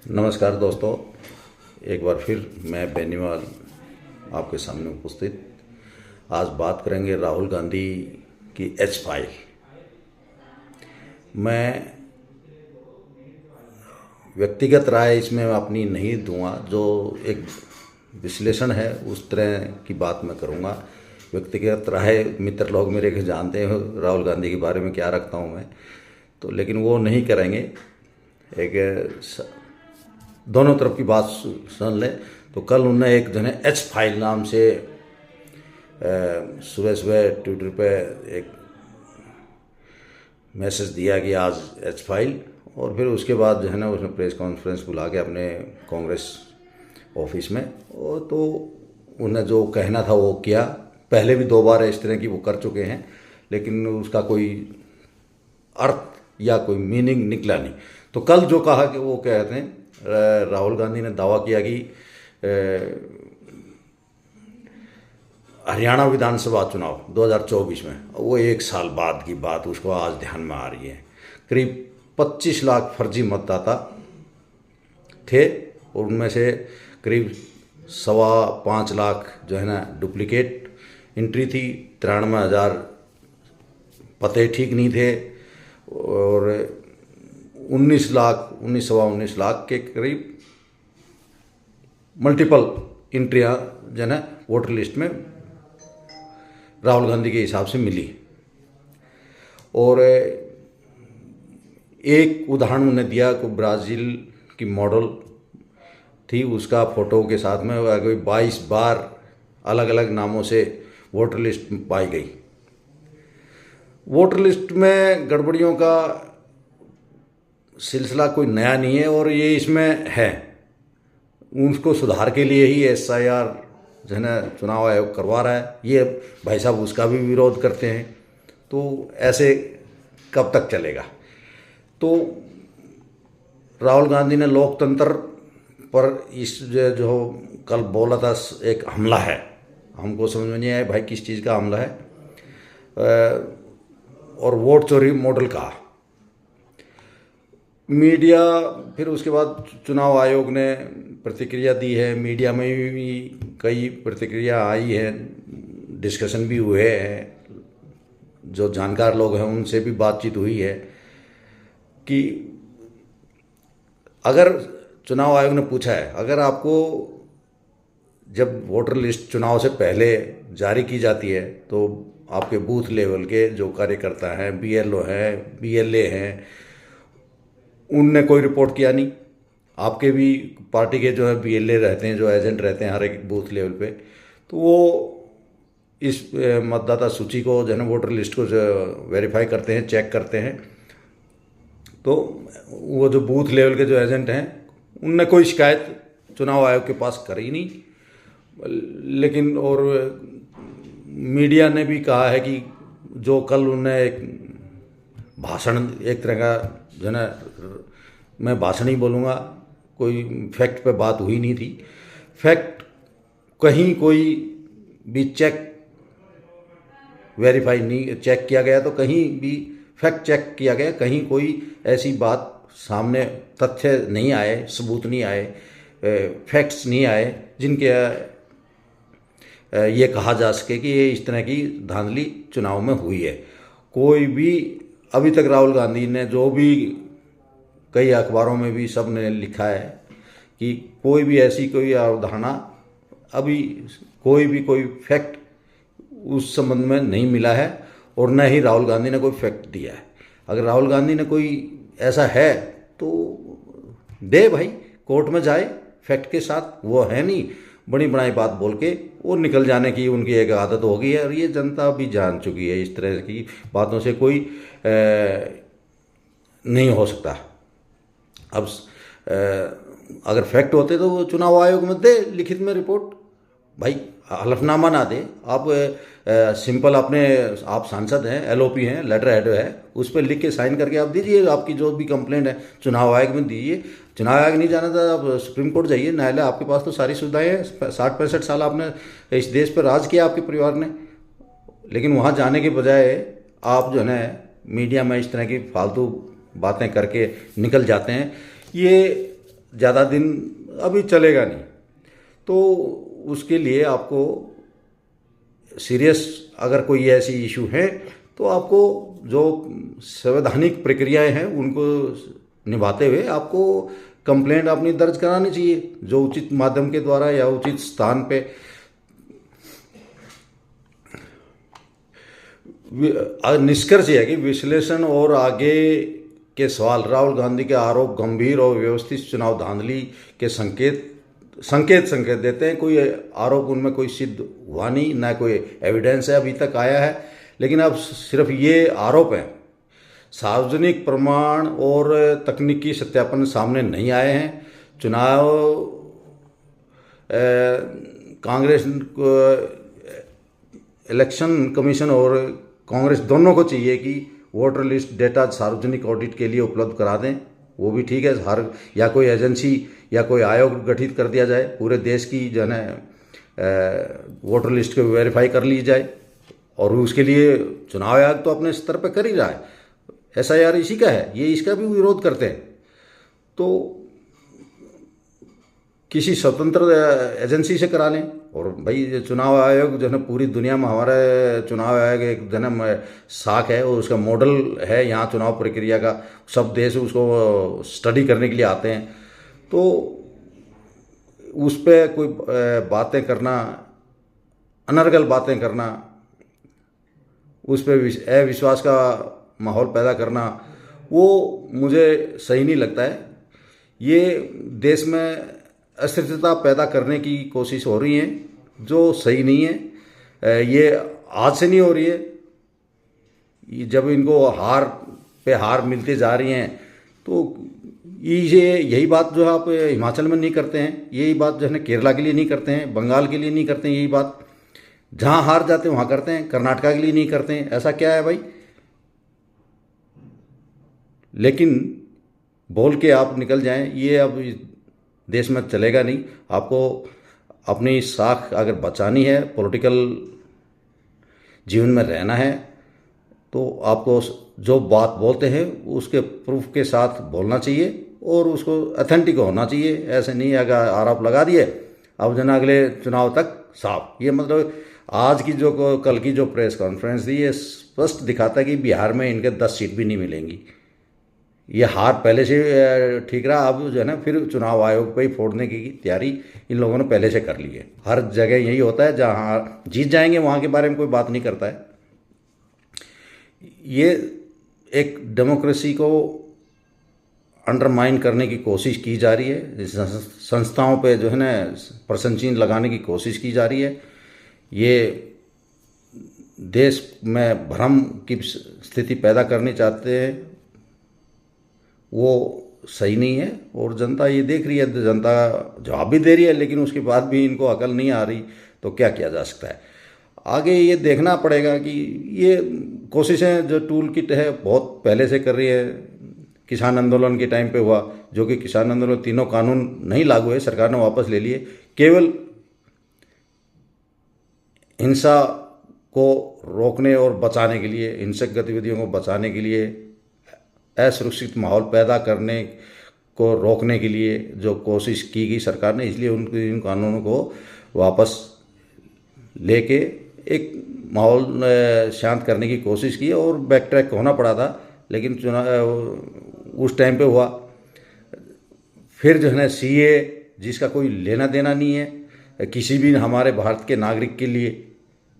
नमस्कार दोस्तों, एक बार फिर मैं बेनीवाल आपके सामने उपस्थित। आज बात करेंगे राहुल गांधी की एच फाइल। मैं व्यक्तिगत राय इसमें अपनी नहीं दूंगा, जो एक विश्लेषण है उस तरह की बात मैं करूंगा। व्यक्तिगत राय मित्र लोग मेरे को जानते हैं राहुल गांधी के बारे में क्या रखता हूं मैं, तो लेकिन वो नहीं करेंगे। एक दोनों तरफ की बात सुन ले। तो कल उन्होंने एक जने एच फाइल नाम से सुबह सुबह ट्विटर पे एक मैसेज दिया कि आज एच फाइल, और फिर उसके बाद जो है ना उसने प्रेस कॉन्फ्रेंस बुला के अपने कांग्रेस ऑफिस में, और तो उन्हें जो कहना था वो किया। पहले भी 2 बार इस तरह की वो कर चुके हैं, लेकिन उसका कोई अर्थ या कोई मीनिंग निकला नहीं। तो कल जो कहा कि वो कहते हैं, राहुल गांधी ने दावा किया कि हरियाणा विधानसभा चुनाव 2024 में, वो 1 साल बाद की बात उसको आज ध्यान में आ रही है, करीब 25 लाख फर्जी मतदाता थे, और उनमें से करीब 5.25 लाख जो है ना डुप्लीकेट एंट्री थी। 93,000 पते ठीक नहीं थे, और 19 लाख के करीब मल्टीपल एंट्रियाँ जो है वोटर लिस्ट में राहुल गांधी के हिसाब से मिली। और एक उदाहरण उन्हें दिया को ब्राज़ील की मॉडल थी, उसका फ़ोटो के साथ में कोई 22 बार अलग अलग नामों से वोटर लिस्ट पाई गई। वोटर लिस्ट में गड़बड़ियों का सिलसिला कोई नया नहीं है, और ये इसमें है। उसको सुधार के लिए ही SIR जो है ना चुनाव आयोग करवा रहा है। ये भाई साहब उसका भी विरोध करते हैं, तो ऐसे कब तक चलेगा। तो राहुल गांधी ने लोकतंत्र पर इस जो कल बोला था एक हमला है, हमको समझ में नहीं आया भाई किस चीज़ का हमला है, और वोट चोरी मॉडल का मीडिया। फिर उसके बाद चुनाव आयोग ने प्रतिक्रिया दी है, मीडिया में भी कई प्रतिक्रिया आई है, डिस्कशन भी हुए हैं, जो जानकार लोग हैं उनसे भी बातचीत हुई है कि अगर चुनाव आयोग ने पूछा है, अगर आपको जब वोटर लिस्ट चुनाव से पहले जारी की जाती है तो आपके बूथ लेवल के जो कार्यकर्ता हैं, BLO हैं, BLA हैं, उनने कोई रिपोर्ट किया नहीं। आपके भी पार्टी के जो है BLA रहते हैं, जो एजेंट रहते हैं हर एक बूथ लेवल पे, तो वो इस मतदाता सूची को जो है ना वोटर लिस्ट को वेरीफाई करते हैं, चेक करते हैं। तो वो जो बूथ लेवल के जो एजेंट हैं उनने कोई शिकायत चुनाव आयोग के पास करी नहीं। लेकिन और मीडिया ने भी कहा है कि जो कल उन्हें एक भाषण, एक तरह का जो है ना, मैं भाषण ही बोलूँगा, कोई फैक्ट पे बात हुई नहीं थी। फैक्ट कहीं कोई भी वेरीफाई नहीं चेक किया गया, तो कहीं भी फैक्ट चेक किया गया, कहीं कोई ऐसी बात सामने तथ्य नहीं आए, सबूत नहीं आए, फैक्ट्स नहीं आए जिनके ये कहा जा सके कि ये इस तरह की धांधली चुनाव में हुई है। कोई भी अभी तक राहुल गांधी ने, जो भी कई अखबारों में भी सब ने लिखा है कि कोई भी ऐसी कोई अवधारणा, अभी कोई फैक्ट उस संबंध में नहीं मिला है, और न ही राहुल गांधी ने कोई फैक्ट दिया है। अगर राहुल गांधी ने कोई ऐसा है तो दे भाई, कोर्ट में जाए फैक्ट के साथ। वो है नहीं बड़ी बनाई बात बोल के वो निकल जाने की उनकी एक आदत हो गई है, और ये जनता भी जान चुकी है इस तरह की बातों से कोई नहीं हो सकता। अब अगर फैक्ट होते तो वो चुनाव आयोग में दे लिखित में रिपोर्ट, भाई हलफनामा ना दे। आप सिंपल अपने, आप सांसद हैं, LOP हैं, लेटर हेड है, उस पर लिख के साइन करके आप दीजिए। आपकी जो भी कंप्लेंट है चुनाव आयोग में दीजिए। चुनाव आयोग नहीं जाना था, आप सुप्रीम कोर्ट जाइए, न्यायालय, आपके पास तो सारी सुविधाएं हैं। 60-65 साल आपने इस देश पर राज किया, आपके परिवार ने। लेकिन वहाँ जाने के बजाय आप जो है ना मीडिया में इस तरह की फालतू बातें करके निकल जाते हैं। ये ज़्यादा दिन अभी चलेगा नहीं। तो उसके लिए आपको सीरियस अगर कोई ऐसी इशू है तो आपको जो संवैधानिक प्रक्रियाएं हैं उनको निभाते हुए आपको कंप्लेंट अपनी दर्ज करानी चाहिए, जो उचित माध्यम के द्वारा या उचित स्थान पे। निष्कर्ष यह है कि विश्लेषण और आगे के सवाल, राहुल गांधी के आरोप गंभीर और व्यवस्थित चुनाव धांधली के संकेत देते हैं। कोई आरोप उनमें कोई सिद्ध हुआ नहीं, ना कोई एविडेंस है अभी तक आया है, लेकिन अब सिर्फ ये आरोप हैं। सार्वजनिक प्रमाण और तकनीकी सत्यापन सामने नहीं आए हैं। चुनाव कांग्रेस, इलेक्शन कमीशन और कांग्रेस दोनों को चाहिए कि वोटर लिस्ट डेटा सार्वजनिक ऑडिट के लिए उपलब्ध करा दें। वो भी ठीक है, हर या कोई एजेंसी या कोई आयोग गठित कर दिया जाए, पूरे देश की जो है वोटर लिस्ट को वेरीफाई कर ली जाए। और उसके लिए चुनाव आयोग तो अपने स्तर पर कर ही रहा है, SIR इसी का है, ये इसका भी विरोध करते हैं। तो किसी स्वतंत्र एजेंसी से करा लें। और भाई चुनाव आयोग जो है पूरी दुनिया में हमारा चुनाव आयोग एक जन्म साख है और उसका मॉडल है यहाँ चुनाव प्रक्रिया का। सब देश उसको स्टडी करने के लिए आते हैं। तो उस पर कोई बातें करना, अनर्गल बातें करना, उस पर अविश्वास का माहौल पैदा करना, वो मुझे सही नहीं लगता है। ये देश में अस्थिरता पैदा करने की कोशिश हो रही है जो सही नहीं है। ये आज से नहीं हो रही है, जब इनको हार पे हार मिलती जा रही हैं तो ये यही बात जो है आप हिमाचल में नहीं करते हैं, यही बात जो है ना केरला के लिए नहीं करते हैं, बंगाल के लिए नहीं करते हैं, यही बात जहाँ हार जाते हैं वहाँ करते हैं, कर्नाटका के लिए नहीं करते हैं। ऐसा क्या है भाई? लेकिन बोल के आप निकल जाएं, ये अब देश में चलेगा नहीं। आपको अपनी साख अगर बचानी है, पॉलिटिकल जीवन में रहना है, तो आपको जो बात बोलते हैं उसके प्रूफ के साथ बोलना चाहिए और उसको ऑथेंटिक होना चाहिए। ऐसे नहीं अगर आरोप लगा दिए अब जना अगले चुनाव तक साफ। ये मतलब आज की जो कल की जो प्रेस कॉन्फ्रेंस थी ये स्पष्ट दिखाता है कि बिहार में इनके 10 सीट भी नहीं मिलेंगी। ये हार पहले से ठीक रहा, अब जो है ना फिर चुनाव आयोग पे ही फोड़ने की तैयारी इन लोगों ने पहले से कर ली है। हर जगह यही होता है, जहाँ जीत जाएंगे वहाँ के बारे में कोई बात नहीं करता है। ये एक डेमोक्रेसी को अंडरमाइन करने की कोशिश की जा रही है, संस्थाओं पे जो है ना प्रशंसीन लगाने की कोशिश की जा रही है। ये देश में भ्रम की स्थिति पैदा करनी चाहते हैं, वो सही नहीं है। और जनता ये देख रही है, जनता जवाब भी दे रही है, लेकिन उसके बाद भी इनको अकल नहीं आ रही, तो क्या किया जा सकता है? आगे ये देखना पड़ेगा कि ये कोशिशें जो टूल किट है बहुत पहले से कर रही है। किसान आंदोलन के टाइम पे हुआ, जो कि किसान आंदोलन तीनों कानून नहीं लागू है, सरकार ने वापस ले लिए, केवल हिंसा को रोकने और बचाने के लिए, हिंसक गतिविधियों को बचाने के लिए, असुरक्षित माहौल पैदा करने को रोकने के लिए जो कोशिश की गई सरकार ने, इसलिए इन कानूनों को वापस लेके एक माहौल शांत करने की कोशिश की और बैक ट्रैक होना पड़ा था। लेकिन चुनाव उस टाइम पे हुआ। फिर जो है ना CA, जिसका कोई लेना देना नहीं है किसी भी हमारे भारत के नागरिक के लिए,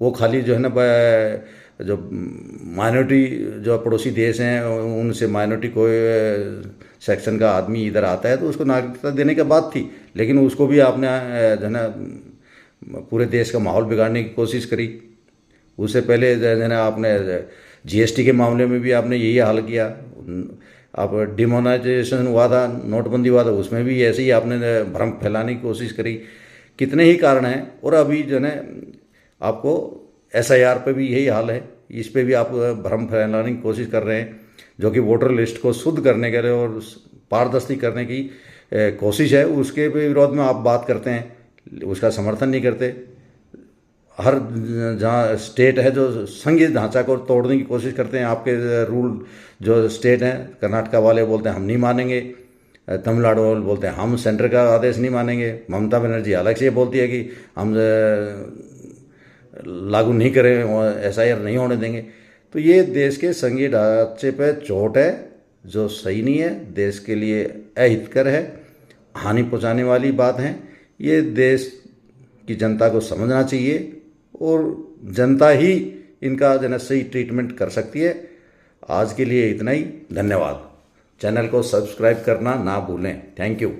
वो खाली जो है ना जो माइनॉरिटी जो पड़ोसी देश हैं उनसे माइनॉरिटी कोई सेक्शन का आदमी इधर आता है तो उसको नागरिकता देने की बात थी, लेकिन उसको भी आपने जो है ना पूरे देश का माहौल बिगाड़ने की कोशिश करी। उससे पहले जो है ना आपने GST के मामले में भी आपने यही हाल किया। आप डिमोनेटाइजेशन हुआ था, नोटबंदी हुआ था, उसमें भी ऐसे ही आपने भ्रम फैलाने की कोशिश करी। कितने ही कारण हैं। और अभी जो है ना आपको SIR पे भी यही हाल है, इस पे भी आप भ्रम फैलाने की कोशिश कर रहे हैं, जो कि वोटर लिस्ट को शुद्ध करने के लिए और पारदर्शी करने की कोशिश है। उसके विरोध में आप बात करते हैं, उसका समर्थन नहीं करते। हर जहाँ स्टेट है जो संघीय ढांचा को तोड़ने की कोशिश करते हैं, आपके रूल जो स्टेट हैं, कर्नाटका वाले बोलते हैं हम नहीं मानेंगे, तमिलनाडु वाले बोलते हैं हम सेंटर का आदेश नहीं मानेंगे। ममता बनर्जी अलग से ये बोलती है कि हम लागू नहीं करें, SIR नहीं होने देंगे। तो ये देश के संघीय ढांचे पे चोट है जो सही नहीं है, देश के लिए अहितकर है, हानि पहुंचाने वाली बात है। ये देश की जनता को समझना चाहिए और जनता ही इनका सही ट्रीटमेंट कर सकती है। आज के लिए इतना ही, धन्यवाद। चैनल को सब्सक्राइब करना ना भूलें। Thank you.